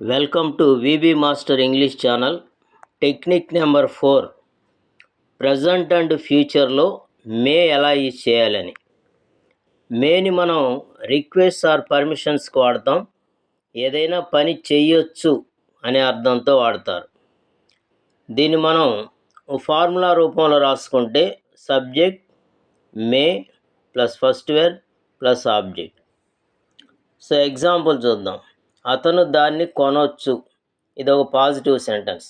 Welcome to VB Master English channel. Technique number 4. Present and future లో మే ఎలా use చేయాలని. మేని మనం రిక్వెస్ట్ ఆర్ పర్మిషన్స్కి వాడతాం. ఏదైనా పని చెయ్యొచ్చు అనే అర్థంతో వాడతారు. దీన్ని మనం ఫార్ములా రూపంలో రాసుకుంటే subject may plus first verb plus object. So example చూద్దాం. అతను దాన్ని కొనొచ్చు, ఇది ఒక positive sentence.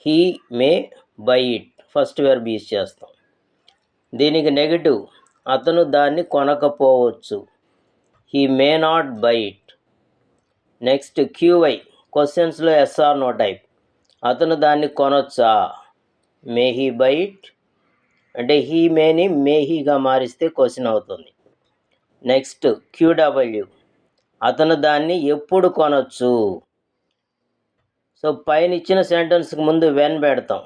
He may buy it, first verb use చేస్తాం. దీనికి నెగటివ్, అతను దాన్ని కొనకపోవచ్చు, he may not buy it. Next క్యూవై, క్వశ్చన్స్లో ఎస్ఆర్ నో టైప్. అతను దాన్ని కొనొచ్చా, మే హీ బై ఇట్, అంటే హీ మేని మే హీగా మారిస్తే క్వశ్చన్ అవుతుంది. నెక్స్ట్ క్యూడబ్ల్యూ, అతను దాన్ని ఎప్పుడు కొనొచ్చు. సో పైన ఇచ్చిన సెంటెన్స్కి ముందు వెన్ పెడతాం.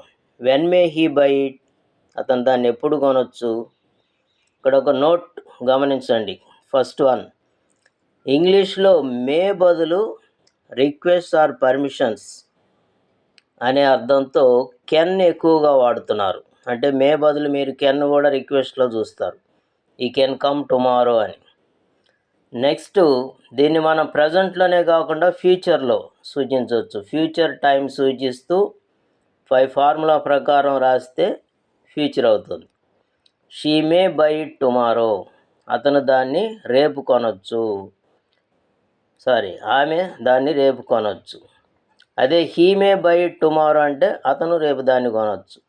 When May he buy it, అతను దాన్ని ఎప్పుడు కొనొచ్చు. ఇక్కడ ఒక నోట్ గమనించండి. ఫస్ట్ వన్, ఇంగ్లీష్లో మే బదులు రిక్వెస్ట్ ఆర్ పర్మిషన్స్ అనే అర్థంతో కెన్ ఎక్కువగా వాడుతున్నారు. అంటే మే బదులు మీరు కెన్ కూడా రిక్వెస్ట్లో చూస్తారు, ఈ కెన్ కమ్ టుమారో అని. నెక్స్ట్ దీన్ని మనం ప్రజెంట్లోనే కాకుండా ఫ్యూచర్లో సూచించవచ్చు. ఫ్యూచర్ టైం సూచిస్తూ ఫార్ములా ప్రకారం రాస్తే ఫ్యూచర్ అవుతుంది. She may buy it tomorrow, అతను దాన్ని రేపు కొనొచ్చు, ఆమె దాన్ని రేపు కొనొచ్చు. అదే he may buy it tomorrow అంటే అతను రేపు దాన్ని కొనొచ్చు.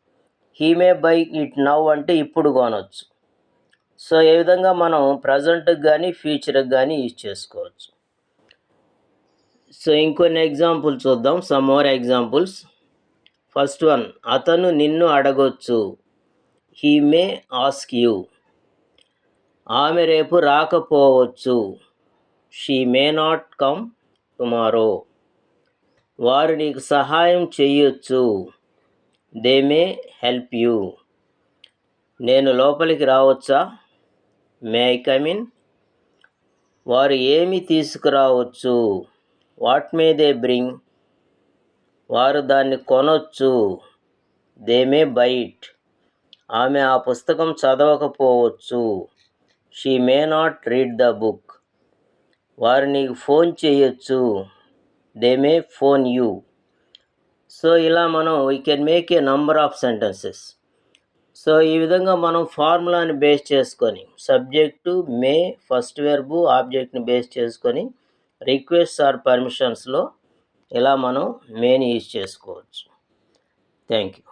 He may buy it now అంటే ఇప్పుడు కొనొచ్చు. సో ఏ విధంగా మనం ప్రజెంట్కి కానీ ఫ్యూచర్కి కానీ యూజ్ చేసుకోవచ్చు. సో ఇంకొన్ని ఎగ్జాంపుల్ చూద్దాం. Some more examples. First one, అతను నిన్ను అడగొచ్చు, హీ మే ఆస్క్ యూ. ఆమె రేపు రాకపోవచ్చు, she may not come tomorrow. వారు నీకు సహాయం చెయ్యొచ్చు, దే మే హెల్ప్ యూ. నేను లోపలికి రావచ్చా, మే ఐ కమ్ ఇన్. వారు ఏమి తీసుకురావచ్చు, వాట్ మే దే బ్రింగ్. వారు దాన్ని కొనొచ్చు, దే మే బై ఇట్. ఆమె ఆ పుస్తకం చదవకపోవచ్చు, she may not read the book. వారు నీకు ఫోన్ చేయొచ్చు, they may phone you. So ఇలా మనం we can make a number of sentences. So ఈ విధంగా మనం ఫార్ములాని బేస్ చేసుకొని, సబ్జెక్టు మే ఫస్ట్ వెర్బు ఆబ్జెక్ట్ని బేస్ చేసుకొని రిక్వెస్ట్ ఆర్ పర్మిషన్స్లో ఇలా మనం మేని యూజ్ చేసుకోవచ్చు. Thank you.